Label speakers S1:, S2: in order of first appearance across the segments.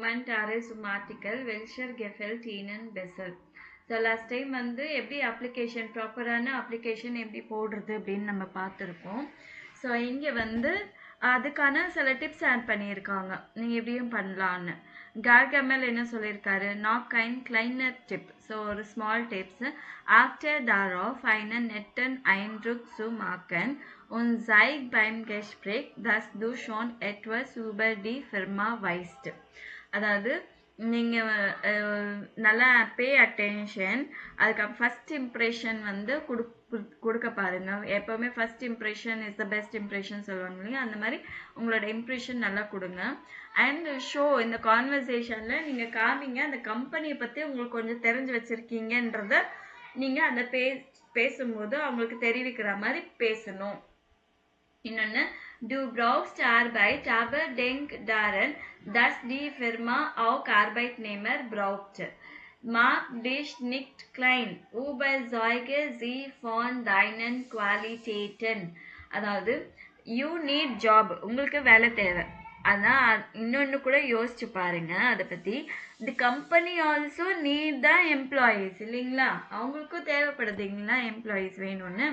S1: Kommentare zum Artikel Welcher gefällt Ihnen besser? So last time வந்து எப்படி application ப்ராப்பரான application எப்படி போடுறது அப்படின்னு நம்ம பார்த்துருக்கோம். ஸோ இங்கே வந்து அதுக்கான சில டிப்ஸ் ஆட் பண்ணியிருக்காங்க, நீங்கள் எப்படியும் பண்ணலான்னு. கார்கமல் என்ன சொல்லியிருக்காரு, நாக் கைன் கிளைனர் டிப். ஸோ ஒரு small tips. Actor darauf einen netten Eindruck zu machen und zeig beim Gespräch, dass du schon etwas über die Firma weißt. அதாவது நீங்கள் நல்லா பே அட்டென்ஷன், அதுக்கப்புறம் ஃபஸ்ட் இம்ப்ரெஷன் வந்து கொடுக்க பாருங்கள். எப்போவுமே first impression is the best impression சொல்லுவாங்க இல்லையா, அந்த மாதிரி உங்களோட இம்ப்ரெஷன் நல்லா கொடுங்க. அண்ட் ஷோ இந்த கான்வர்சேஷனில் நீங்கள் காமிங்க அந்த கம்பெனியை பற்றி உங்களுக்கு கொஞ்சம் தெரிஞ்சு வச்சுருக்கீங்கன்றத நீங்கள் அந்த பேசும்போது அவங்களுக்கு தெரிவிக்கிற மாதிரி பேசணும். இன்னொன்று, du brauchst Arbeit, aber denk daran, dass die Firma auch Arbeitnehmer braucht. Mach dich nicht klein, überzeuge sie von deinen Qualitäten. அதாவது யூ நீட் ஜாப், உங்களுக்கு வேலை தேவை. அதான் இன்னொன்று கூட யோசிச்சு பாருங்க அதை பற்றி. The company also need the employees இல்லைங்களா, அவங்களுக்கும் தேவைப்படுதுங்களா எம்ப்ளாயீஸ் வேணும்னு.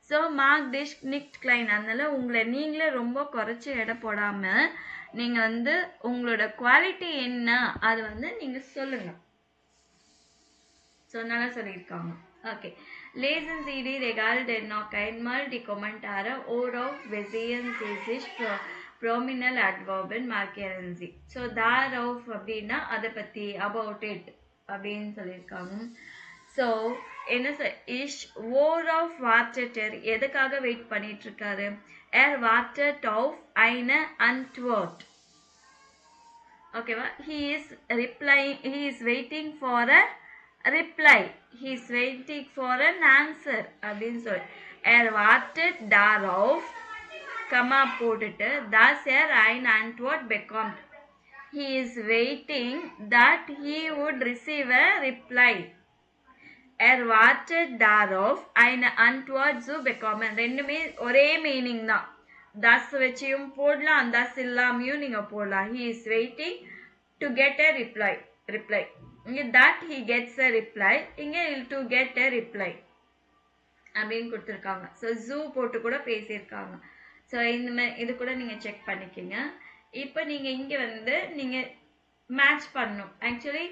S1: So mark dish nicked Kline, அதனால உங்களை நீங்களே ரொம்ப குறைச்சி எடை போடாமல் நீங்கள் வந்து உங்களோட குவாலிட்டி என்ன அது வந்து நீங்கள் சொல்லுங்கள். ஸோ நல்லா சொல்லியிருக்காங்க. Okay, lesen Sie die Regal dennoch einmal die Kommentare worauf basieren Sie sich prominent Adverben markieren Sie. So darauf அப்படின்னா அதை பற்றி, about it அப்படின்னு சொல்லியிருக்காங்க. ஸோ என்ன இஷ் worauf wartet er, எதுக்காக வெயிட் பண்ணிட்டு இருக்காரு. wartet auf eine Antwort. ஓகேவா, he is waiting for a reply, he is waiting for an answer அப்படின்னு சொல்லி wartet darauf கமா போட்டுட்டு dass ein Antwort bekommt. He is waiting that he would receive a reply. wartet darauf eine Antwort zu bekommen. ரெண்டுமே ஒரே meaning தான். das வச்சியும் போடலாம், das இல்லாமையும் நீங்க போடலாம். he is waiting to get a reply. இங்க that he gets a reply, இங்க to get a reply அப்படின்னு கொடுத்துருக்காங்க. ஸோ ஜூ போட்டு கூட பேசியிருக்காங்க. ஸோ இந்த மாதிரி இது கூட நீங்கள் செக் பண்ணிக்கிங்க. இப்போ நீங்கள் இங்கே வந்து நீங்கள் மேட்ச் பண்ணணும். ஆக்சுவலி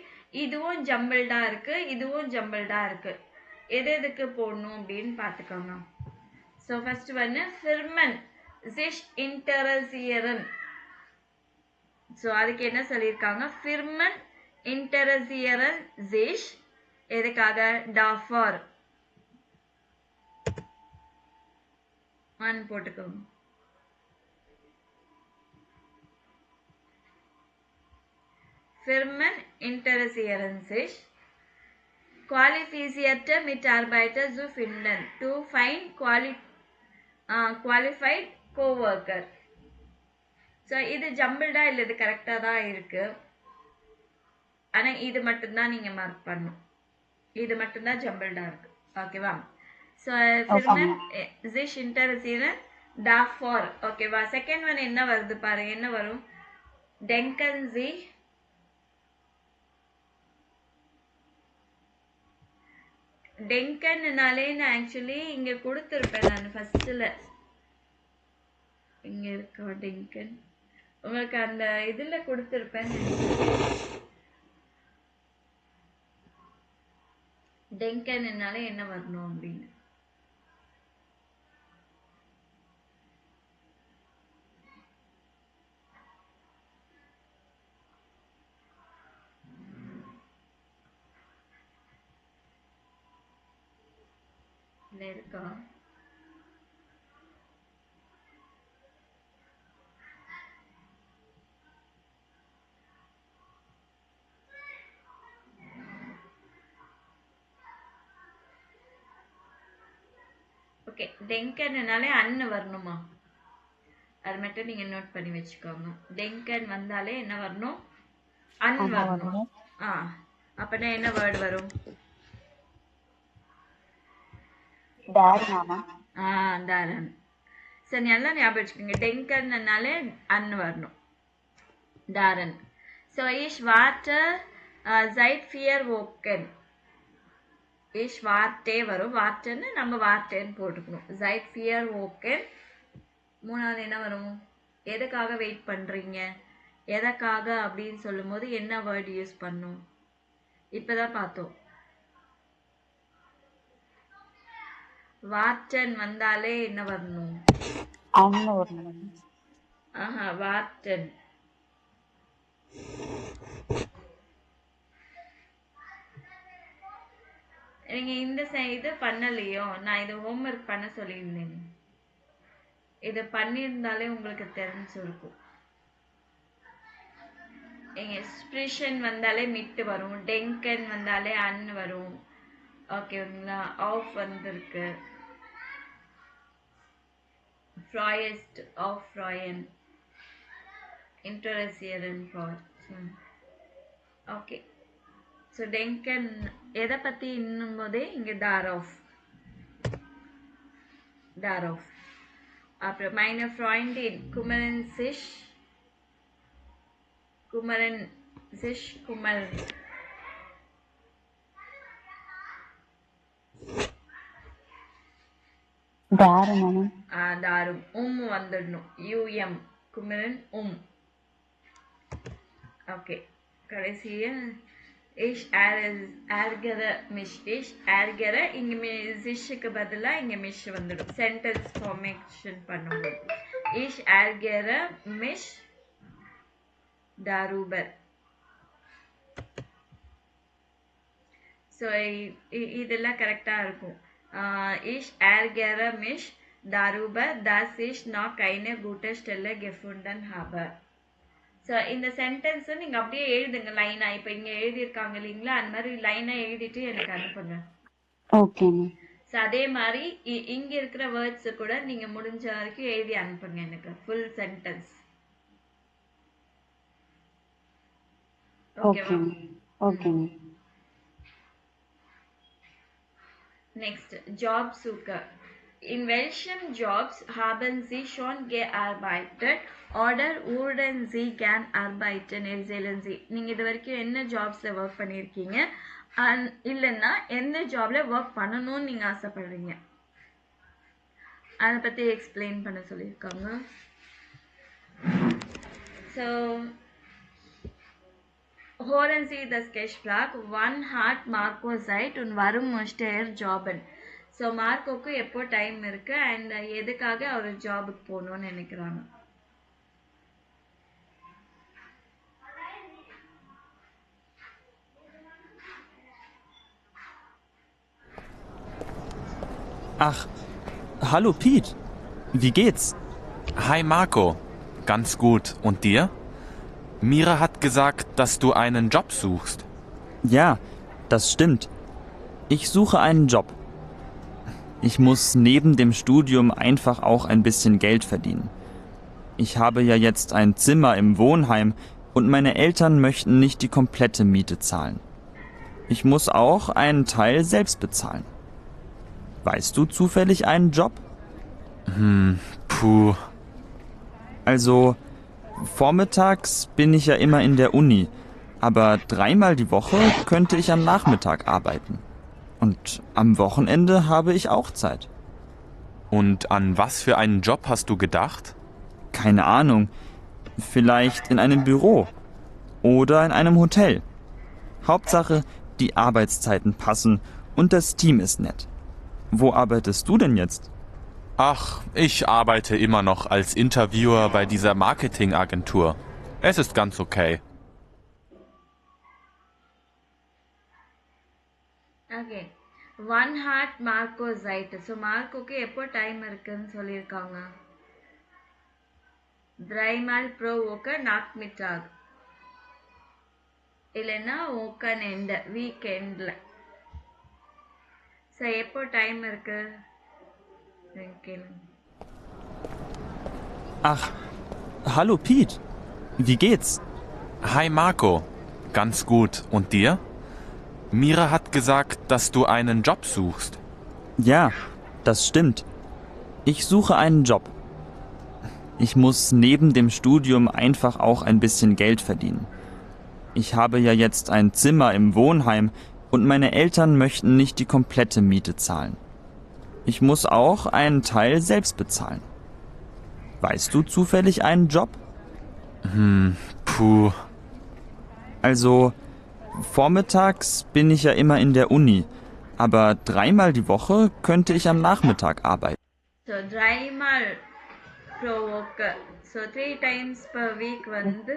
S1: இதுவும் ஜம்பிள்டாக இருக்குது, இதுவும் ஜம்பிள்டாக இருக்குது. எதுக்கு போடணும் அப்படின்னு பார்த்துக்கோங்க. ஸோ ஃபர்ஸ்ட் வந்து ஃபிர்மன் சிஷ் இன்டரசியரன். ஸோ அதுக்கு என்ன சொல்லியிருக்காங்க, ஃபிர்மன் இன்டரசியரன் சிஷ் எதுக்காக, டாஃபார் போட்டுக்கோங்க. Firmen interessieren sich, qualifizierte Mitarbeiter zu finden, to find qualified co-worker. So இது ஜம்பிள்டா இல்லை, இது கரெக்டாக தான் இருக்கு. ஆனால் இது மட்டும்தான் நீங்கள் மார்க் பண்ணணும், இது மட்டும்தான் ஜம்பிள்டா இருக்கு. ஓகேவா. ஸோ ஃபிர்மன் சிஷ் இன்டரசியரன் டாஃபார். ஓகேவா. செகண்ட் ஒன் என்ன வருது பாருங்க, என்ன வரும், டெங்கன் சி டெங்கன்னாலே நான் ஆக்சுவலி இங்கே கொடுத்துருப்பேன் நான் ஃபர்ஸ்டில். இங்கே இருக்கா டெங்கன், உங்களுக்கு அந்த இதில் கொடுத்துருப்பேன். டெங்கன்னாலே என்ன வரணும் அப்படின்னு. இருக்கா, ஓகே. டெங்கன்னாலே அன்னு வரணுமா, அது மட்டும் நீங்க நோட் பண்ணி வச்சுக்கோங்க. டெங்கன் வந்தாலே என்ன வரணும், அன் வரணும். அப்பனா என்ன வேர்டு வரும், தாரன். சரி, நல்லா ஞாபகம் வச்சுக்கோங்க. டெங்கன்னாலே அன்னு வரணும், தாரன். So, ich warte seit 4 Wochen. Ich warte வரும் வார்த்தைன்னு நம்ம வார்த்தைன்னு போட்டுக்கணும். seit 4 Wochen. மூணாவது என்ன வரும்? எதுக்காக வெயிட் பண்றீங்க? எதற்காக அப்படின்னு சொல்லும்போது என்ன வேர்ட் யூஸ் பண்ணும்? இப்பதான் பார்த்தோம். வார்டன் வந்தாலே என்ன வரணும்? ஆஹா, வார்டன். நீங்க இந்த இது பண்ணலையோ? நான் இது ஹோம்ஒர்க் பண்ண சொல்லியிருந்தேன். இது பண்ணியிருந்தாலே உங்களுக்கு தெரிஞ்சிருக்கும். எங்க எக்ஸ்பிரஷன் வந்தாலே மிட்டு வரும், டெங்கன் வந்தாலே அன் வரும். ஓகேங்களா? ஆஃப் வந்திருக்கு, ஃப்ராயஸ்ட் of ஃப்ராயன், இன்டரசியரன் for. Okay, so Duncan எதை பற்றி இன்னும் போதே இங்கே டாராஃப். அப்புறம் meine Freundin குமரன் சிஷ், குமல். தாரும் வந்துடணும். யூஎம் குமரன் ஓகே. கடைசியா இஷ் ärgere mich. இஷ் ärgere இங்க சிஷ்க்கு பதிலா இங்க மிஷ் வந்துடும். சென்டென்ஸ் ஃபார்மேஷன் பண்ணும்போது இஷ் ärgere mich darüber. ஸோ இதெல்லாம் கரெக்டாக இருக்கும். Ich ärgere mich darüber, dass ich noch keine gute Stelle gefunden habe. So இந்த சென்டென்ஸ் நீங்கள் அப்படியே எழுதுங்க லைனா. இப்போ இங்கே எழுதியிருக்காங்க இல்லைங்களா, அந்த மாதிரி லைனா எழுதிட்டு எனக்கு அனுப்புங்க.
S2: ஓகே.
S1: ஸோ அதே மாதிரி இங்கே இருக்கிற வேர்ட்ஸ் கூட நீங்கள் முடிஞ்ச வரைக்கும் எழுதி அனுப்புங்க எனக்கு, ஃபுல் சென்டென்ஸ். ஓகேவா?
S2: Okay.
S1: Next, Jobsuche. In welchen Jobs haben Sie schon gearbeitet oder würden Sie gern arbeiten? Erzählen Sie. நீங்க இது வரைக்கும் என்ன ஜாப்ஸ்ல ஒர்க் பண்ணியிருக்கீங்க, இல்லைன்னா என்ன ஜாப்ல ஒர்க் பண்ணணும்னு நீங்க ஆசைப்படுறீங்க, அதை பத்தி எக்ஸ்பிளைன் பண்ண சொல்லியிருக்காங்க. So hören Sie das Gespräch, wann hat Marco Zeit und warum möchte er jobben? So மார்க்கோக்கு எப்போ டைம் இருக்கு அண்ட் எதுக்காக அவர் ஜாபுக்கு போகணும்னு நினைக்கிறாங்க.
S3: Ach, hallo Piet. Wie geht's?
S4: Hi Marco. Ganz gut. Und dir? Mira hat gesagt, dass du einen Job suchst.
S3: Ja, das stimmt. Ich suche einen Job. Ich muss neben dem Studium einfach auch ein bisschen Geld verdienen. Ich habe ja jetzt ein Zimmer im Wohnheim und meine Eltern möchten nicht die komplette Miete zahlen. Ich muss auch einen Teil selbst bezahlen. Weißt du zufällig einen Job?
S4: Puh.
S3: Also, vormittags bin ich ja immer in der Uni, aber 3-mal die Woche könnte ich am Nachmittag arbeiten. Und am Wochenende habe ich auch Zeit.
S4: Und an was für einen Job hast du gedacht?
S3: Keine Ahnung. Vielleicht in einem Büro oder in einem Hotel. Hauptsache, die Arbeitszeiten passen und das Team ist nett. Wo arbeitest du denn jetzt?
S4: Ach, ich arbeite immer noch als Interviewer bei dieser Marketingagentur. Es ist ganz okay.
S1: Okay. ஒன் ஹார்ட் Marco சைட். So மார்க்கோக்கு எப்போ time இருக்குன்னு சொல்லியிருக்காங்க. dreimal pro Woche Nachmittag இல்லைன்னா Wochenende வீக்கெண்டில். So எப்போ டைம் இருக்கு?
S3: Ach, hallo Piet. Wie geht's?
S4: Hi Marco. Ganz gut. Und dir? Mira hat gesagt, dass du einen Job suchst.
S3: Ja, das stimmt. Ich suche einen Job. Ich muss neben dem Studium einfach auch ein bisschen Geld verdienen. Ich habe ja jetzt ein Zimmer im Wohnheim und meine Eltern möchten nicht die komplette Miete zahlen. Ich muss auch einen Teil selbst bezahlen. Weißt du zufällig einen Job?
S4: Puh.
S3: Also, vormittags bin ich ja immer in der Uni, aber 3-mal die Woche könnte ich am Nachmittag arbeiten.
S1: So dreimal pro work. So 3 times per week வந்து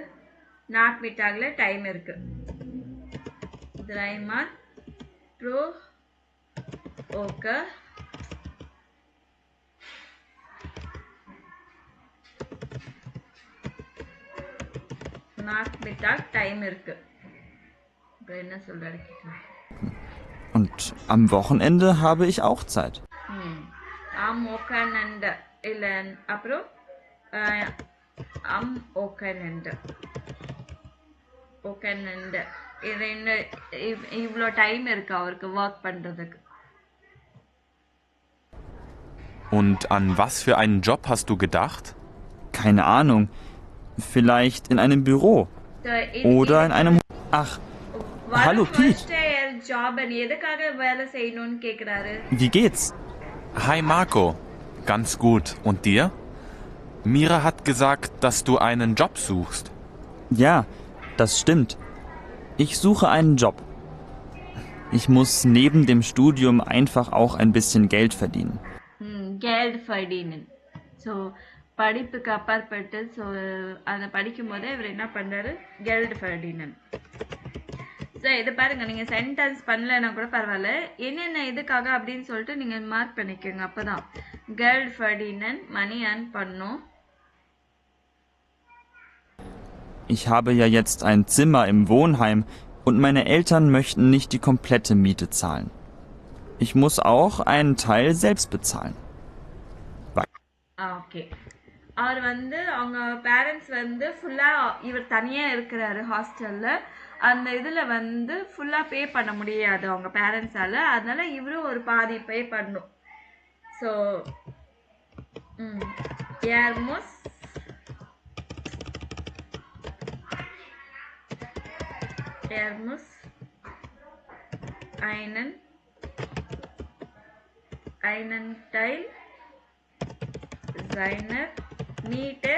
S1: நாக்மிட்டாக்ல time இருக்கு. dreimal pro work. நாக்மிட்டாக் time இருக்கு. இப்போ என்ன சொல்றாரு கேட்கலாம்.
S3: Und am Wochenende habe ich auch Zeit.
S1: am Wochenende இல்லன் அப்புறம் am Wochenende இது என்ன இவ்வளோ டைம் இருக்கு அவருக்கு ஒர்க் பண்றதுக்கு.
S4: Und an was für einen Job hast du gedacht?
S3: Keine Ahnung. Vielleicht in einem Büro. Oder in einem... Ach, hallo Pete.
S1: Job எதுக்காக வேலை செய்யணும்னு கேக்குறாரு.
S3: Wie geht's?
S4: Hi Marco. Ganz gut. Und dir? Mira hat gesagt, dass du einen Job suchst.
S3: Ja, das stimmt. Ich suche einen Job. Ich muss neben dem Studium einfach auch ein bisschen Geld verdienen.
S1: Geld verdienen. So படிப்புக்கு அப்பாற்பட்டு so அதை படிக்கும் போதே இவர் என்ன பண்ணுறாரு, guilt Ferdinand. So இது பாருங்க, நீங்கள் சென்டென்ஸ் பண்ணலைன்னா கூட பரவாயில்ல, என்னென்ன இதுக்காக அப்படின்னு சொல்லிட்டு நீங்கள் மார்க் பண்ணிக்கோங்க. அப்போ தான் கெல்ட் ஃபர்டினன் மணி ஏர்ன் பண்ணும்.
S3: Ich habe ja jetzt ein Zimmer im Wohnheim und meine Eltern möchten nicht die komplette Miete zahlen. Ich muss auch einen Teil selbst bezahlen.
S1: Okay, அவர் வந்து அவங்க பேரண்ட்ஸ் வந்து ஃபுல்லாக இவர் தனியாக இருக்கிறாரு ஹாஸ்டலில், அந்த இதில் வந்து ஃபுல்லாக பே பண்ண முடியாது அவங்க பேரண்ட்ஸால், அதனால இவரும் ஒரு பாதி பே பண்ணும். ஸோ ஏர்மோஸ் einen Teil seiner Miete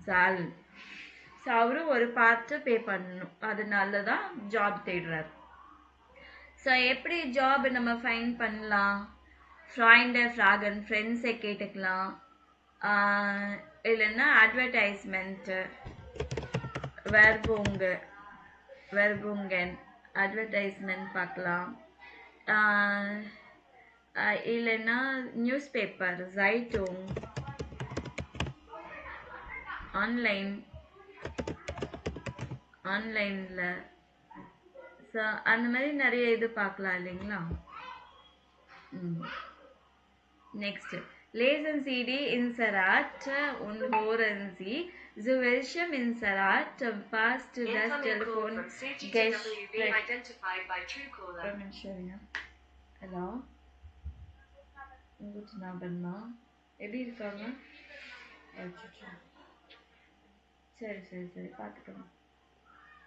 S1: zahlen. So அவரும் ஒரு பார்ட்டு பே பண்ணணும், அதனால தான் ஜாப் தேடுறாரு. ஸோ எப்படி ஜாப் நம்ம ஃபைண்ட் பண்ணலாம்? ஃப்ரைண்டை ஃப்ராகன் ஃப்ரெண்ட்ஸை கேட்டுக்கலாம், இல்லைன்னா அட்வர்டைஸ்மெண்ட்டு வெர்புங்கன் அட்வர்டைஸ்மெண்ட் பார்க்கலாம், இல்லைன்னா நியூஸ் பேப்பர் ஜைட்டூங், ஆன்லைனில். ஸோ அந்த மாதிரி நிறைய இது பார்க்கலாம் இல்லைங்களா. Next lesen Sie die Inserat und hören Sie, so welchem Inserat passt das Telefongespräch. Hello, guten Abend, எப்படி இருக்காங்க? சரி சரி சரி பார்த்துக்கோங்க,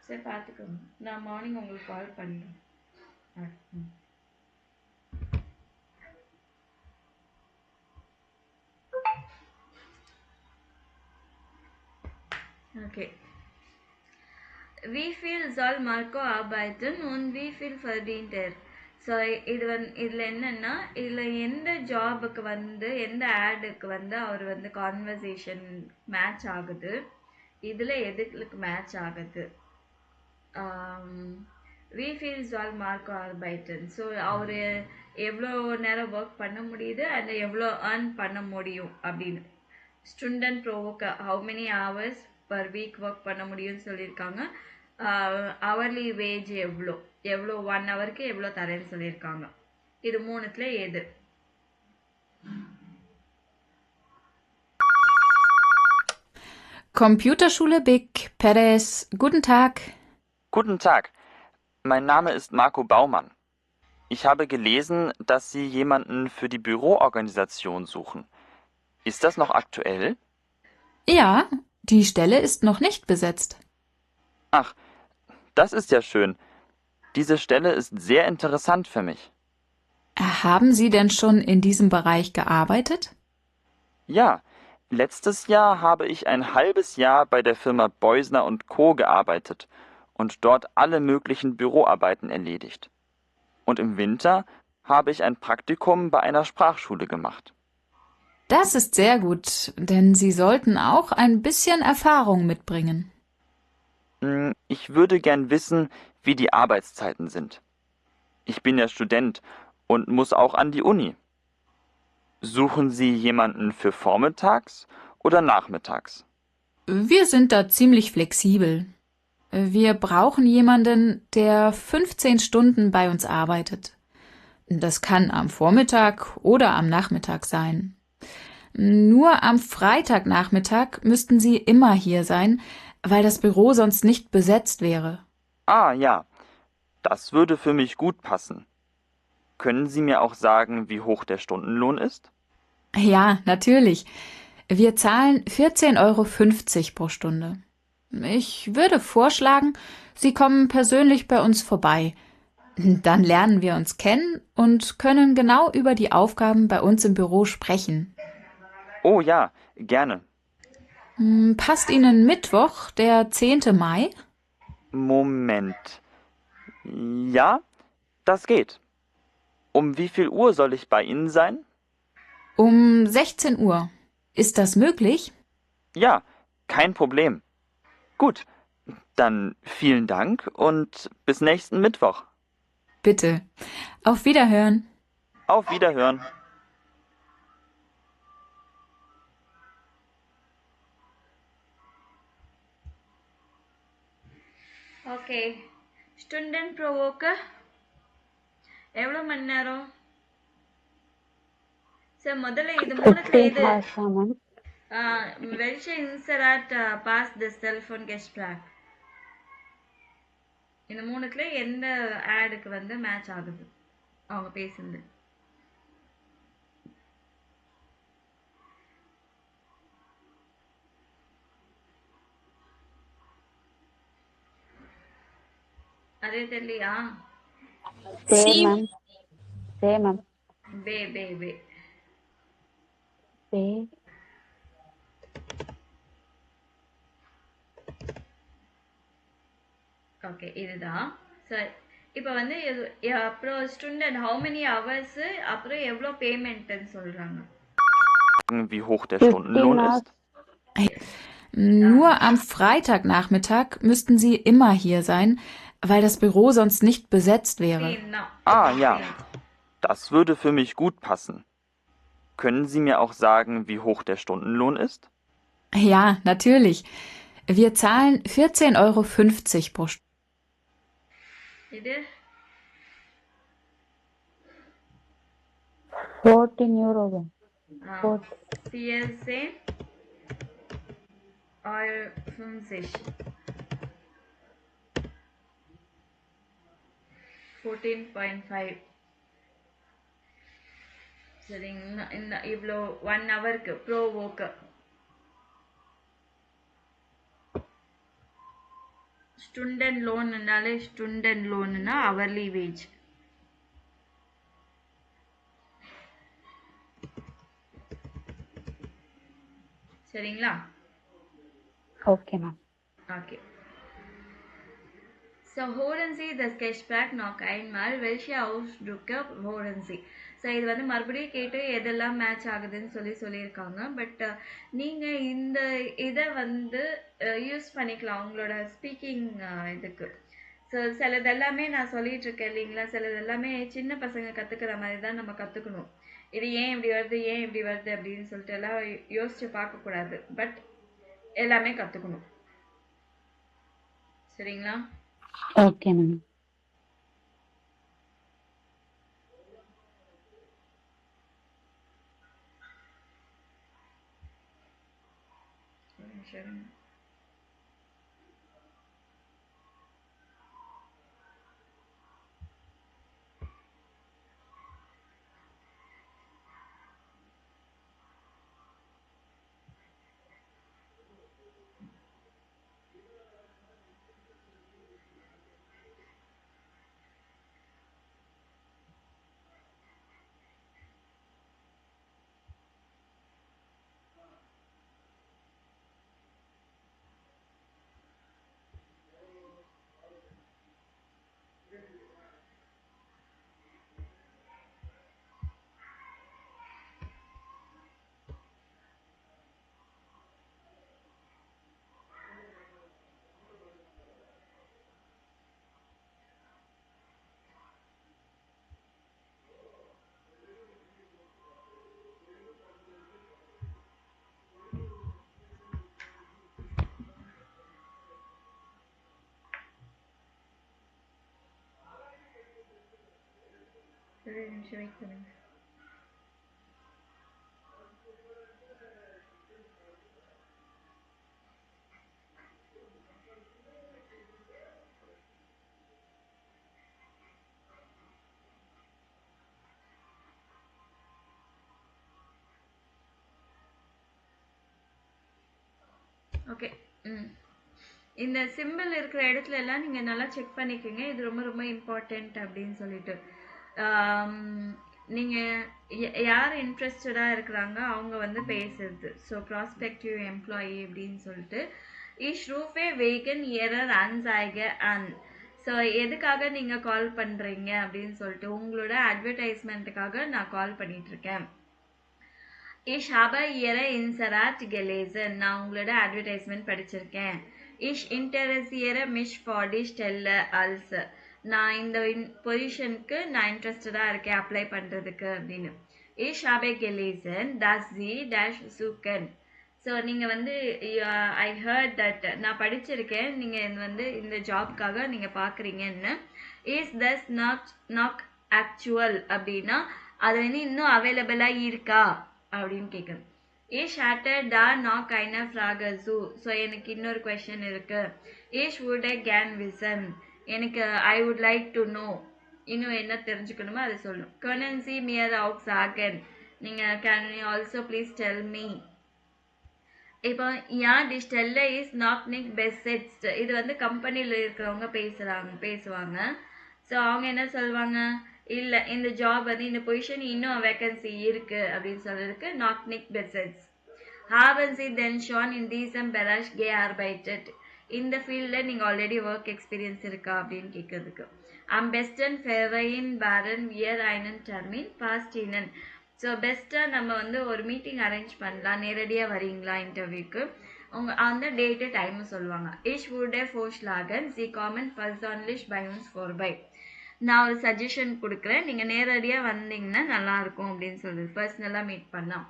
S1: சரி பார்த்துக்கோங்க, நான் மார்னிங் உங்களுக்கு கால் பண்ணுறேன். Okay, wie viel soll Marco arbeiten und wie viel verdient er? So இதில் என்னென்னா, இதில் எந்த ஜாபுக்கு வந்து எந்த ஆடுக்கு வந்து அவர் வந்து கான்வர்சேஷன் மேட்ச் ஆகுது, இதில் எதுக்கு மேட்ச் ஆகுது. wie viel soll Marco arbeiten? So அவர் எவ்வளோ நேரம் ஒர்க் பண்ண முடியுது அண்ட் எவ்வளோ ஏர்ன் பண்ண முடியும் அப்படின்னு. ஸ்டூடெண்ட் ப்ரோவோக்கு how many hours per week work பண்ண முடியும்னு சொல்லியிருக்காங்க. ஹவர்லி வேஜ் எவ்வளோ 1 ஹவருக்கு எவ்வளோ தரேன்னு சொல்லியிருக்காங்க. இது மூணுத்தில் எது?
S5: Computerschule Big Perez. Guten Tag.
S3: Guten Tag, mein Name ist Marco Baumann. Ich habe gelesen, dass Sie jemanden für die Büroorganisation suchen. Ist das noch aktuell?
S5: Ja, die Stelle ist noch nicht besetzt.
S3: Ach, das ist ja schön. Diese Stelle ist sehr interessant für mich.
S5: Haben Sie denn schon in diesem Bereich gearbeitet?
S3: Ja, letztes Jahr habe ich ein halbes Jahr bei der Firma Beusner und Co. gearbeitet und dort alle möglichen Büroarbeiten erledigt. Und im Winter habe ich ein Praktikum bei einer Sprachschule gemacht.
S5: Das ist sehr gut, denn Sie sollten auch ein bisschen Erfahrung mitbringen.
S3: Ich würde gern wissen, wie die Arbeitszeiten sind. Ich bin ja Student und muss auch an die Uni. Suchen Sie jemanden für vormittags oder nachmittags?
S5: Wir sind da ziemlich flexibel. Wir brauchen jemanden, der 15 Stunden bei uns arbeitet. Das kann am Vormittag oder am Nachmittag sein. Nur am Freitagnachmittag müssten Sie immer hier sein, weil das Büro sonst nicht besetzt wäre.
S3: Ah ja, das würde für mich gut passen. Können Sie mir auch sagen, wie hoch der Stundenlohn ist?
S5: Ja, natürlich. Wir zahlen 14,50 € pro Stunde. Ich würde vorschlagen, Sie kommen persönlich bei uns vorbei. Dann lernen wir uns kennen und können genau über die Aufgaben bei uns im Büro sprechen.
S3: Oh ja, gerne.
S5: Passt Ihnen Mittwoch, der 10. Mai?
S3: Moment. Ja, das geht. Um wie viel Uhr soll ich bei Ihnen sein?
S5: Um 16 Uhr. Ist das möglich?
S3: Ja, kein Problem. Gut, dann vielen Dank und bis nächsten Mittwoch.
S5: Bitte. Auf Wiederhören.
S3: Auf Wiederhören.
S1: Okay student ப்ரோவோக்கு எவ்வளோ மணி நேரம்? Sir முதல்ல இது மூணுத்துல
S2: 50
S1: எது
S2: hours, ma'am.
S1: welche Inserat pass this telephone Gespräch? இந்த மூணுத்துல எந்த ஆடுக்கு வந்து மேட்ச் ஆகுது அவங்க பேசுனது? அதே தெரியலையா?
S2: Say, ma'am. Say, ma'am.
S1: பே பே பே
S2: Say.
S1: ஓகே இதுதான் சார். இப்போ வந்து அப்புறம் ஸ்டூடெண்ட் ஹவு மெனி ஹவர்ஸ் அப்புறம் எவ்வளோ பேமெண்ட்னு சொல்றாங்க?
S3: Wie hoch der
S2: 15
S3: Stundenlohn
S2: hours.
S3: ist?
S5: Nur am Freitagnachmittag müssten Sie immer hier sein, weil das Büro sonst nicht besetzt wäre.
S1: Genau.
S3: Ah ja, das würde für mich gut passen. Können Sie mir auch sagen, wie hoch der Stundenlohn ist?
S5: Ja, natürlich. Wir zahlen 14,50 € pro Stunde.
S1: இது
S2: 14 euro, ma'am.
S1: PSA or 14.5. சரிங்க. இந்த இவ்வளோ 1 ஹவருக்கு ப்ரோ ஓக்கு student லோன்னாலே student லோனுன்னா hourly wage. சரிங்களா?
S2: Okay, ma'am.
S1: Okay. So horen Sie das Gespräch noch einmal, welche Ausdrücke horen Sie? So இது வந்து மறுபடியும் கேட்டு எதெல்லாம் மேட்ச் ஆகுதுன்னு சொல்லியிருக்காங்க. பட் நீங்கள் இந்த இதை வந்து யூஸ் பண்ணிக்கலாம் உங்களோட ஸ்பீக்கிங் இதுக்கு. ஸோ சிலதெல்லாமே நான் சொல்லிட்டு இருக்கேன் இல்லைங்களா, சிலதெல்லாமே சின்ன பசங்க கற்றுக்கிற மாதிரி தான் நம்ம கற்றுக்கணும். இது ஏன் இப்படி வருது, ஏன் இப்படி வருது அப்படின்னு சொல்லிட்டு எல்லாம் யோசிச்சு பார்க்கக்கூடாது. பட் எல்லாமே கற்றுக்கணும். சரிங்களா?
S2: Okay, ma'am.
S1: சரி. ஒரு நிமிஷம் வெயிட் பண்ணுங்க. ஓகே. இந்த சிம்பிள் இருக்கிற இடத்துல எல்லாம் நீங்க நல்லா செக் பண்ணிக்கோங்க. இது ரொம்ப ரொம்ப இம்பார்ட்டன்ட் அப்படின்னு சொல்லிட்டு. நீங்க யார் இன்ட்ரெஸ்டடா இருக்கிறாங்க அவங்க வந்து பேசுறது. ஸோ ப்ராஸ்பெக்டிவ் எம்ப்ளாயி அப்படின்னு சொல்லிட்டு Ich rufe wegen Ihrer Anzeige an. So எதுக்காக நீங்க கால் பண்றீங்க அப்படின்னு சொல்லிட்டு உங்களோட அட்வர்டைஸ்மெண்ட்டுக்காக நான் கால் பண்ணிட்டு இருக்கேன். Ich habe Ihre Inserat gelesen. நான் உங்களோட அட்வர்டைஸ்மெண்ட் படிச்சிருக்கேன். Ich interessiere mich for die Stelle als. நான் இந்த பொசிஷனுக்கு நான் இன்ட்ரெஸ்டடா இருக்கேன் அப்ளை பண்றதுக்கு அப்படின்னு. Ich habe gelesen, dass Sie dash suchen. So நீங்க வந்து ஐ ஹர்ட் தட் நான் படிச்சிருக்கேன் நீங்க வந்து இந்த ஜாப்க்காக நீங்க பாக்குறீங்கன்னு. இஸ் தஸ் நாட் ஆக்சுவல் அப்படின்னா அது வந்து இன்னும் அவைலபிளா இருக்கா அப்படின்னு கேட்குறேன். Ich hatte da noch keine Frage zu. So எனக்கு இன்னொரு கொஸ்டின் இருக்கு. Ich würde gern wissen. எனக்கு I would like to know. இன்னும் என்ன தெரிஞ்சுக்கணுமோ அதை சொல்லணும். Können Sie mir auch sagen? நீங்க can you also please tell me? இப்போ தி ஸ்டெல்ல இஸ் நாட் நிக் பெஸ்ட். இது வந்து கம்பெனியில் இருக்கிறவங்க பேசுவாங்க. ஸோ அவங்க என்ன சொல்லுவாங்க, இல்லை இந்த ஜாப் வந்து இந்த பொசிஷன் இன்னும் வேகன்சி இருக்கு அப்படின்னு சொல்றதுக்கு நாட் நிக் best. Haben Sie denn schon in diesem Bereich gearbeitet? இந்த ஃபீல்டில் நீங்கள் ஆல்ரெடி ஒர்க் எக்ஸ்பீரியன்ஸ் இருக்கா அப்படின்னு கேட்கறதுக்கு. Am besten vereinbaren wir einen Termin fast Ihnen. So பெஸ்ட்டாக நம்ம வந்து ஒரு மீட்டிங் அரேஞ்ச் பண்ணலாம். நேரடியாக வரீங்களா இன்டர்வியூக்கு, உங்கள் அந்த டேட்டு டைமும் சொல்லுவாங்க. Ich würde vorschlagen, Sie kommen persönlich bei uns vorbei. நான் ஒரு சஜஷன் கொடுக்குறேன், நீங்கள் நேரடியாக வந்தீங்கன்னா நல்லாயிருக்கும் அப்படின்னு சொல்லுது. பர்சனலாக மீட் பண்ணலாம்.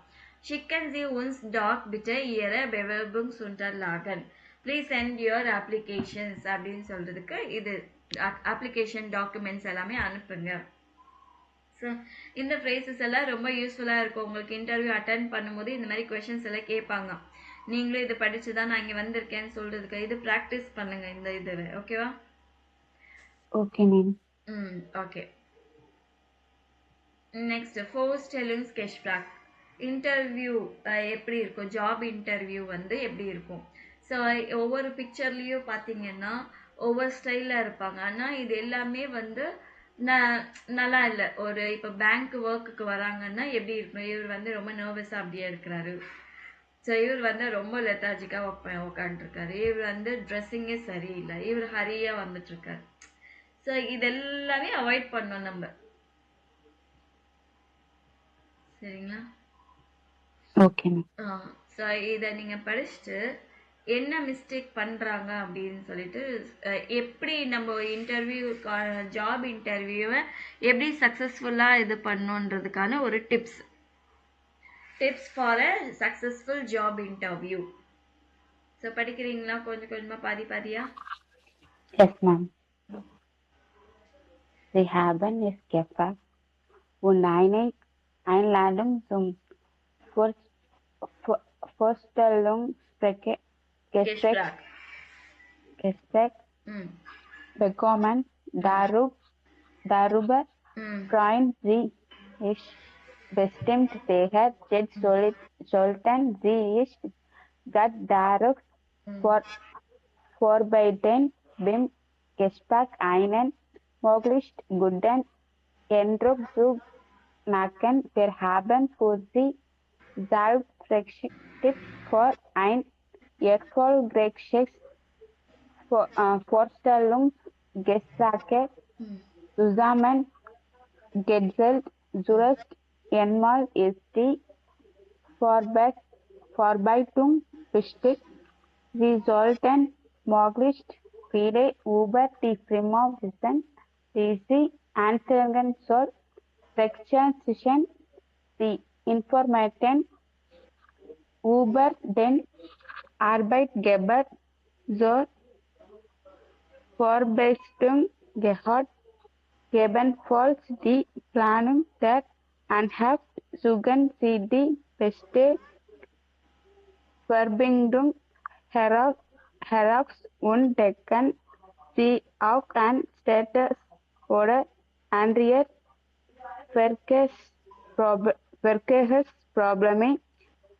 S1: Schicken Sie uns doch bitte Ihre Bewerbungsunterlagen. Please send your applications அப்படின்னு சொல்கிறதுக்கு இது அப்ளிகேஷன் டாக்குமெண்ட்ஸ் எல்லாமே அனுப்புங்க. ஸோ இந்த ஃப்ரேசஸ் எல்லாம் ரொம்ப யூஸ்ஃபுல்லாக இருக்கும். உங்களுக்கு இன்டர்வியூ அட்டன் பண்ணும்போது இந்த மாதிரி கொஷின்ஸ் எல்லாம் கேட்பாங்க. நீங்களும் இது படித்து தான் நான் இங்கே வந்திருக்கேன்னு சொல்கிறதுக்கு இது ப்ராக்டிஸ் பண்ணுங்க இந்த இது. ஓகேவா?
S2: Okay ma'am.
S1: ஓகே. நெக்ஸ்ட் ஃபோர்ஸ்டெல்லிங் ஸ்கெட்ச் ப்ராக். இன்டர்வியூ எப்படி இருக்கும், ஜாப் இன்டர்வியூ வந்து எப்படி இருக்கும். ஸோ ஒவ்வொரு பிக்சர்லேயும் பார்த்தீங்கன்னா ஒவ்வொரு ஸ்டைலில் இருப்பாங்க. ஆனால் இது எல்லாமே வந்து நல்லா இல்லை. ஒரு இப்போ பேங்க் ஒர்க்குக்கு வராங்கன்னா எப்படி இருக்கணும், இவர் வந்து ரொம்ப நர்வஸாக அப்படியே இருக்கிறாரு. ஸோ இவர் வந்து ரொம்ப லெத்தாஜிக்காக உட்காந்துருக்காரு. இவர் வந்து ட்ரெஸ்ஸிங்கே சரியில்லை, இவர் ஹரியாக வந்துட்டுருக்காரு. ஸோ இதெல்லாமே அவாய்ட் பண்ணோம் நம்ம. சரிங்களா?
S2: Okay ma'am.
S1: ஸோ இதை நீங்கள் படிச்சுட்டு என்ன மிஸ்டேக் பண்ணுறாங்க அப்படின்னு சொல்லிட்டு எப்படி நம்ம இன்டர்வியூ ஜாப் இன்டர்வியூவை எப்படி சக்ஸஸ்ஃபுல்லாக இது பண்ணணுன்றதுக்கான ஒரு tips for a successful job interview. So படிக்கிறீங்களா கொஞ்சம் கொஞ்சமாக பாதியா?
S2: Yes ma'am. Sie haben es gefragt und Einladung zum Vorstellungsgespräch bekommen. Darüber freuen Sie sich bestimmt sehr. Jetzt sollten Sie sich darauf vorbereiten, beim Gespräch einen möglichst guten Eindruck zu machen. Wir haben für Sie Tipps für ein erfolgreiches Vorstellungsgespräch zusammengestellt. Zuerst einmal ist die Vorbereitung wichtig. Sie sollten möglichst viele über die Firma wissen, die Sie anstellen soll. Recherchieren Sie Informationen über den Arbeitgeber zur Vorbereitung gehört Ebenfalls die Planung der Anhalt suchen Sie die beste Verbindung heraus und decken Sie auch ein Status oder andere Verkehrsprobleme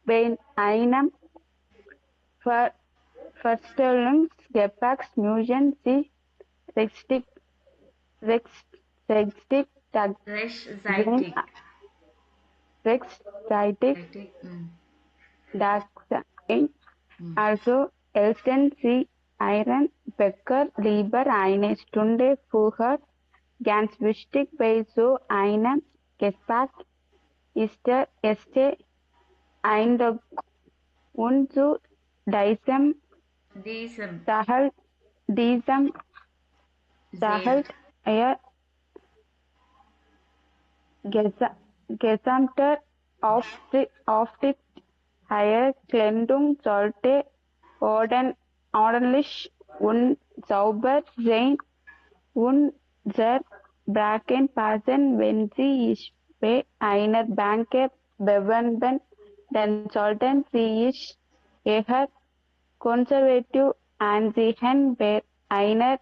S2: bei einem Verstellungsgepäck müssen Sie rechtzeitig rechtzeitig
S1: Rechtzeitig.
S2: das sein. Also elten Sie Ihren Bäcker lieber eine Stunde vorher. Ganz wichtig bei so einem Gepäck ist der erste Eindruck und zu diesem
S1: Diesem
S2: Sahel ihr gesamter Auftritt Ihre Kleidung sollte ordentlich und sauber sein und sehr brachen passen. Wenn Sie es bei einer Bank bewerben, dann sollten Sie es eher konservativ ansehen. Bei einer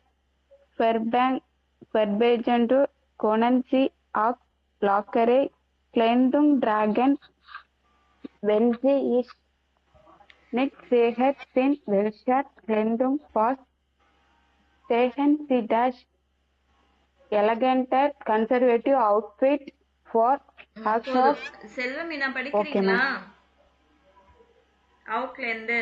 S2: Verbindung können Sie auch lockere Kleidung tragen, wenn Sie es nicht sicher sind, welche Kleidung passt. Sehen Sie das elegant conservative outfit for workshops.
S1: Selvameena
S2: Okay,
S1: படிக்கிறீங்களா?
S2: ma'am.
S1: அவுட்லேருந்து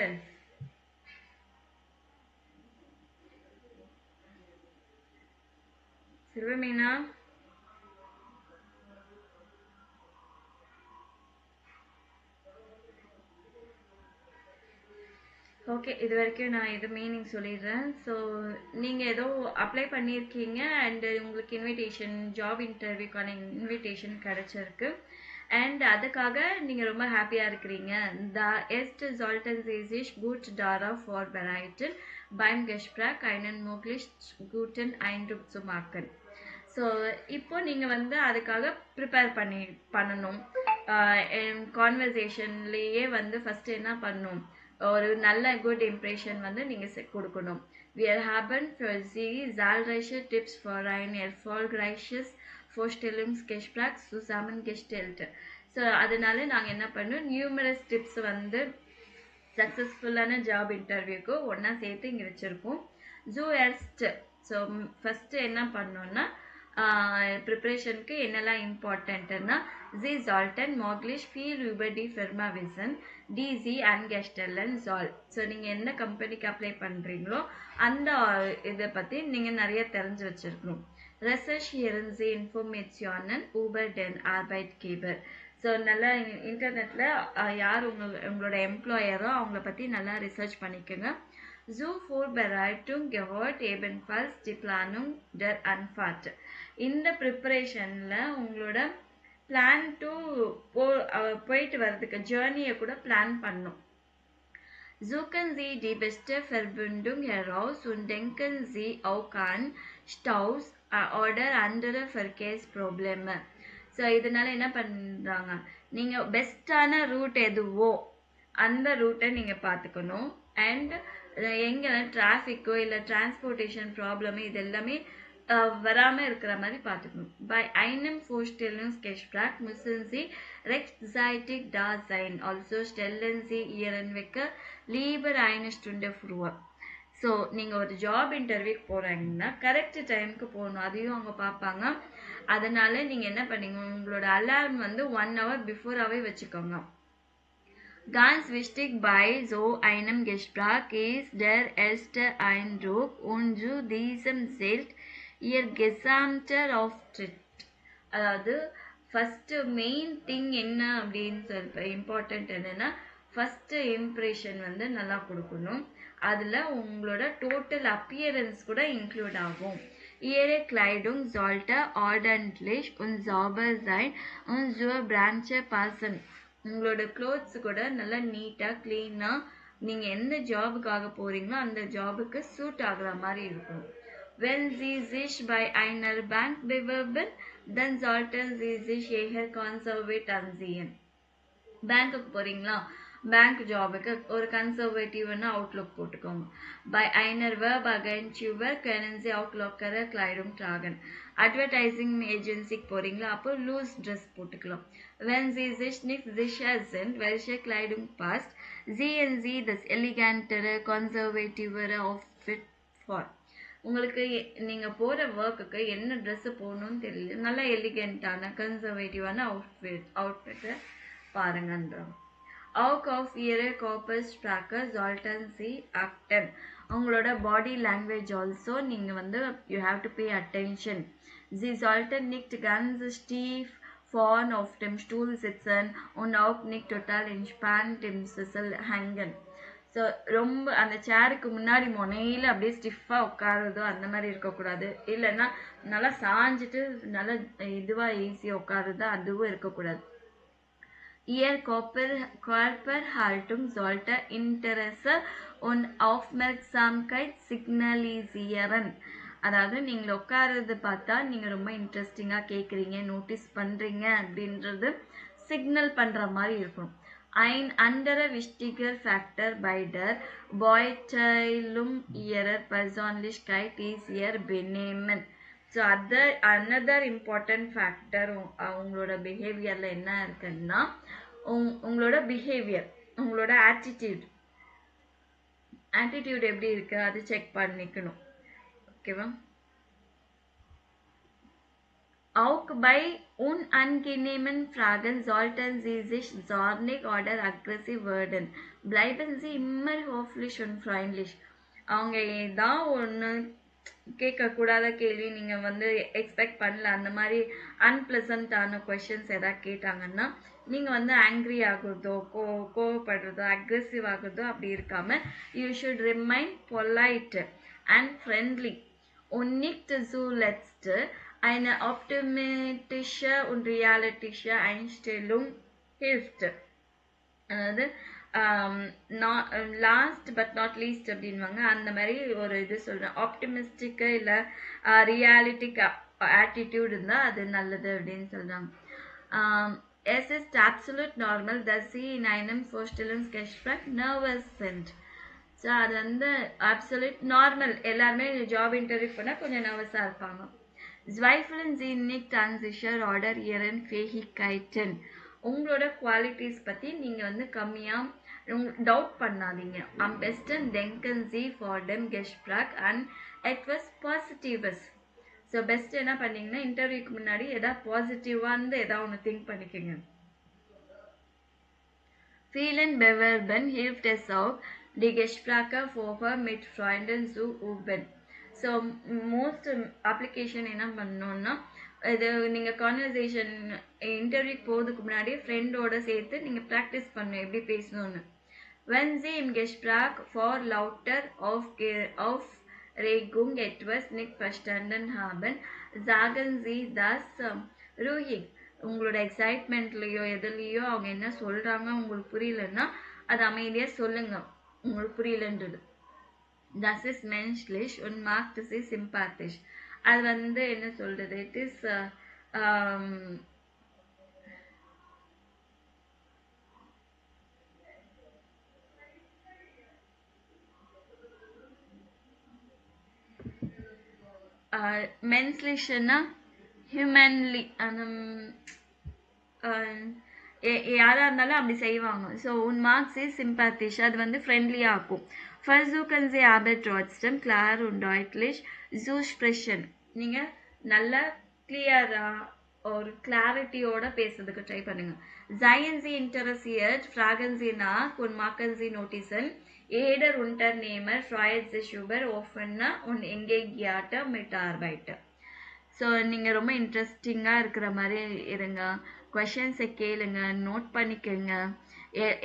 S1: Selvameena okay, இது வரைக்கும் நான் இது meaning சொல்லிடுறேன். So நீங்கள் ஏதோ apply பண்ணியிருக்கீங்க and உங்களுக்கு இன்விடேஷன், ஜாப் இன்டர்வியூக்கான இன்விடேஷன் கிடச்சிருக்கு. அண்ட் அதுக்காக நீங்கள் ரொம்ப ஹாப்பியாக இருக்கிறீங்க. த எஸ்ட் sollten Sie sich gut darauf vorbereiten, beim Gespräch einen möglichst guten Eindruck zu machen. So இப்போ நீங்கள் வந்து அதுக்காக ப்ரிப்பேர் பண்ணணும். கான்வர்சேஷன்லேயே வந்து ஃபஸ்ட்டு என்ன பண்ணணும், ஒரு நல்ல குட் இம்ப்ரெஷன் வந்து நீங்கள் கொடுக்கணும். Wir haben für Sie zahlreiche Tipps für ein erfolgreiches Vorstellungsgespräch zusammengestellt. So அதனால நாங்கள் என்ன பண்ணோம், நியூமரஸ் டிப்ஸ் வந்து சக்ஸஸ்ஃபுல்லான ஜாப் இன்டர்வியூக்கு ஒன்றா சேர்த்து இங்கே வச்சுருக்கோம். ஸோ ஃபஸ்ட்டு என்ன பண்ணோன்னா, ப்ரிப்ரேஷனுக்கு என்னெல்லாம் இம்பார்ட்டண்ட்டுன்னா, Sie sollten möglichst viel über die Firma wissen, die Sie angestellt soll. So நீங்கள் எந்த கம்பெனிக்கு அப்ளை பண்ணுறீங்களோ அந்த இதை பற்றி நீங்கள் நிறைய தெரிஞ்சு வச்சுருக்கணும். Recherchieren Sie Informationen über den Arbeitgeber. So நல்லா இன்டர்நெட்டில் யார் உங்களோட எம்ப்ளாயரோ அவங்கள பற்றி நல்லா ரிசர்ச் பண்ணிக்கோங்க. Zur Vorbereitung gehört ebenfalls die Planung der Anfahrt. இந்த ப்ரிப்பரேஷனில் உங்களோட பிளான் டு போயிட்டு வர்றதுக்கு ஜேர்னியை கூட பிளான் பண்ணும். Suchen Sie die beste Verbindung heraus und denken Sie auch an Staus oder andere Verkehrsprobleme. So இதனால என்ன பண்ணுறாங்க, நீங்கள் பெஸ்ட்டான ரூட் எதுவோ அந்த ரூட்டை நீங்கள் பார்த்துக்கணும். அண்ட் எங்கெல்லாம் டிராஃபிக்கோ இல்லை டிரான்ஸ்போர்ட்டேஷன் ப்ராப்ளமு இது எல்லாமே வராமல் இருக்கிற மாதிரி பார்த்துக்கணும். Bei einem Vorstellungsgespräch müssen Sie rechtzeitig da sein. Also stellen Sie Ihren Wecker lieber eine Stunde früher. So நீங்கள் ஒரு ஜாப் இன்டர்வியூக்கு போகிறாங்கன்னா கரெக்ட் டைமுக்கு போகணும், அதையும் அவங்க பார்ப்பாங்க. அதனால நீங்கள் என்ன பண்ணீங்க, உங்களோட அலார்ம் வந்து 1 hour பிஃபோராகவே வச்சுக்கோங்க. Ganz wichtig bei so einem Gespräch ist der erste Eindruck und zu diesem zählt Ihr gesamter Auftritt. அதாவது ஃபஸ்ட்டு மெயின் திங் என்ன அப்படின்னு சொல்ல இம்பார்ட்டண்ட் என்னென்னா, ஃபஸ்ட்டு இம்ப்ரெஷன் வந்து நல்லா கொடுக்கணும். அதில் உங்களோட டோட்டல் அப்பியரன்ஸ் கூட இன்க்ளூட் ஆகும். Ihre Kleidung sollte ordentlich und sauber sein und zur Branche passen. உங்களோட க்ளோத்ஸ் கூட நல்லா நீட்டாக க்ளீனாக நீங்கள் எந்த ஜாபுக்காக போகிறீங்களோ அந்த ஜாபுக்கு சூட் ஆகுற மாதிரி இருக்கும். Wenn Sie sich bei einer Bank bewerben, dann sollten Sie sich eher conservative ansehen. பேங்க்குக்கு போறீங்களா, பேங்க் ஜாபுக்கு ஒரு கன்சர்வேட்டிவ்னு அவுட்லுக் போட்டுக்கோங்க. பை einer Werbeagentur können Sie auch lockere Kleidung tragen. Advertising ஏஜென்சிக்கு போறீங்களா, அப்போ லூஸ் ட்ரெஸ் போட்டுக்கலாம். Wenn Sie sich nicht sicher sind, welche Kleidung passt, sehen Sie das elegantere, conservativere outfit for. உங்களுக்கு நீங்க போற ஒர்க்குக்கு என்ன ட்ரெஸ் போடணும்னு தெரியல, நல்லா எலிகென்ட்டான கன்சர்வேட்டிவான அவுட்ஃபிட்டை பாருங்கன்றோம். Auch auf ihre Körpersprache sollten Sie achten. உங்களோட பாடி லாங்குவேஜ் ஆல்சோ நீங்க வந்து you have to pay attention. Sie sollten nicht ganz stief vorn auf dem Stuhl sitzen und auch nicht total entspannt im Sessel hängen. So ரொம்ப அந்த சேருக்கு முன்னாடி முனையில் அப்படியே ஸ்டிஃபாக உட்காருதோ அந்த மாதிரி இருக்கக்கூடாது. இல்லைன்னா நல்லா சாஞ்சிட்டு நல்லா இதுவாக ஈஸியாக உட்காருதோ அதுவும் இருக்கக்கூடாது. Ihr Körperhaltung sollte Interesse und Aufmerksamkeit signalisieren. அதாவது நீங்கள் உட்காருறது பார்த்தா நீங்கள் ரொம்ப இன்ட்ரெஸ்டிங்காக கேட்குறீங்க, நோட்டீஸ் பண்ணுறீங்க அப்படின்றது சிக்னல் பண்ணுற மாதிரி இருக்கும். Ein anderer wichtiger Faktor bei der Beurteilung ihrer Persönlichkeit ist ihr Benehmen. So another important factor அவங்களோட பிஹேவியரில் என்ன இருக்குன்னா உங்களோட பிஹேவியர், உங்களோட ஆட்டிடியூட் எப்படி இருக்கு அது செக் பண்ணிக்கணும். ஓகேவா? Auch bei unangenehmen Fragen sollten Sie sich zornig oder aggressiv werden. Bleiben Sie immer höflich und freundlich. அவங்க ஏதாவது ஒன்று கேட்கக்கூடாத கேள்வி நீங்கள் வந்து எக்ஸ்பெக்ட் பண்ணல, அந்த மாதிரி அன்பிளசண்டான கொஷின்ஸ் எதாவது கேட்டாங்கன்னா நீங்கள் வந்து ஆங்க்ரி ஆகுறதோ கோவப்படுறதோ அக்ரெசிவ் ஆகுறதோ அப்படி இருக்காமல் you should remain polite and friendly und nicht zuletzt eine optimistische und realistische Einstellung hilft. அதாவது லாஸ்ட் பட் நாட் லீஸ்ட் அப்படின்வாங்க, அந்த மாதிரி ஒரு இது சொல்கிறேன். ஆப்டிமிஸ்டிக்கு இல்லை ரியாலிட்டிக் ஆட்டிடியூட் இருந்தால் அது நல்லது அப்படின்னு சொல்கிறாங்க. Es ist absolut normal, dass Sie in einem Vorstellungsgespräch nervös sind. So அது வந்து அப்சல்யூட் நார்மல், எல்லாருமே ஜாப் இன்டர்வியூ பண்ணால் கொஞ்சம் நர்வஸாக இருப்பாங்க. Zweifeln Sie nicht an sich oder Ihren Fähigkeiten. உங்களோட குவாலிட்டிஸ் பற்றி நீங்கள் வந்து கம்மியாக டவுட் பண்ணாதீங்க. Am besten denken Sie vor dem Gespräch an etwas Positives. So best என்ன பண்ணீங்கன்னா இன்டர்வியூக்கு முன்னாடி எதாவது பாசிட்டிவானது ஏதாவது ஒன்று திங்க் பண்ணிக்கோங்க. Vielen Bewerbern hilft es auch, die Gespräche vorher mit Freunden zu üben. So most application என்ன பண்ணணும்னா இது நீங்கள் கான்வர்சேஷன் இன்டர்வியூக்கு போகிறதுக்கு முன்னாடி ஃப்ரெண்டோட சேர்த்து நீங்கள் ப்ராக்டிஸ் பண்ணணும் எப்படி பேசணும்னு. Wenn Sie im Gespräch vor lauter Aufregung etwas nicht verstanden haben, sagen Sie das ruhig. உங்களோட எக்ஸைட்மெண்ட்லேயோ எதுலேயோ அவங்க என்ன சொல்கிறாங்க உங்களுக்கு புரியலன்னா அது அமைதியாக சொல்லுங்கள் உங்களுக்கு புரியலன்றது. Das ist menschlich und macht Sie sympathisch. அது வந்து என்ன சொல்கிறது, இட் இஸ் மென்ஸ்லிஷன்னா ஹியூமன்லி அந்த யாராக இருந்தாலும் அப்படி செய்வாங்க. ஸோ உன் மார்க்ஸ் இஸ் சிம்பத்திஷ், அது வந்து ஃப்ரெண்ட்லியாக இருக்கும். Versuchen Sie aber trotzdem klar und deutlich zu sprechen. நீங்கள் நல்லா கிளியராக ஒரு கிளாரிட்டியோட பேசுறதுக்கு ட்ரை பண்ணுங்க. Seien Sie interessiert, fragen Sie nach und machen Sie Notizen. Jeder Unternehmer freut sich über offene und engagierte Mitarbeiter. So நீங்கள் ரொம்ப இன்ட்ரெஸ்டிங்காக இருக்கிற மாதிரி இருங்க, கொஷின்ஸை கேளுங்க, நோட் பண்ணிக்கோங்க.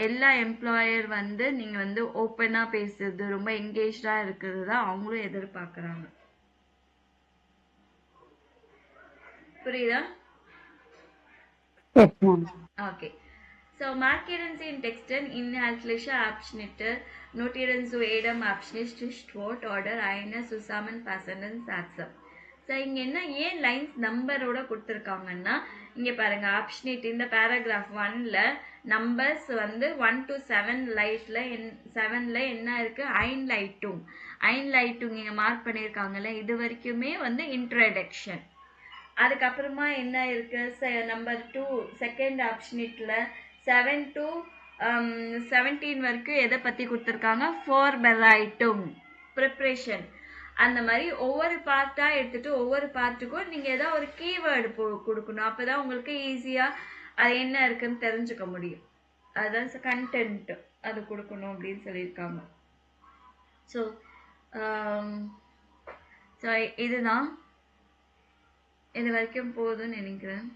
S1: எல்லா எம்ப்ளாயர் வந்து நீங்கள் வந்து ஓப்பனாக பேசுறது ரொம்ப என்கேஜாக இருக்கிறது தான் அவங்களும் எதிர்பார்க்குறாங்க. புரியுதா?
S2: Yes, ma'am.
S1: Okay. Så markeren sin texten inhaltliche Abschnitte notieren zu jedem Abschnitt Stichwort oder eine zusammenfassenden Sätze. So இங்கே என்ன ஏன் லைன்ஸ் நம்பரோட கொடுத்துருக்காங்கன்னா இங்கே பாருங்க ஆப்ஷனிட் இந்த பேராகிராஃப் 1ல் நம்பர்ஸ் வந்து 1 to 7 7ல் என்ன இருக்கு ஐன்லைட்டும் இங்கே மார்க் பண்ணியிருக்காங்கல்ல இது வரைக்குமே வந்து இன்ட்ரடக்ஷன். அதுக்கப்புறமா என்ன இருக்கு நம்பர் 2 செகண்ட் ஆப்ஷனிட்ல 7 to 17 வரைக்கும் எதை பற்றி கொடுத்துருக்காங்க ஃபோர்பெரைட்டும் ப்ரிப்ரேஷன். அந்த மாதிரி ஒவ்வொரு பார்ட்டாக எடுத்துகிட்டு ஒவ்வொரு பார்ட்டுக்கும் நீங்கள் ஏதாவது ஒரு கீவேர்டு கொடுக்கணும். அப்போ தான் உங்களுக்கு ஈஸியாக அது என்ன இருக்குன்னு தெரிஞ்சுக்க முடியும். அதுதான் கண்டென்ட் அது கொடுக்கணும் அப்படின்னு சொல்லியிருக்காங்க. ஸோ இதுதான் இது வரைக்கும் போதும்னு நினைக்கிறேன்.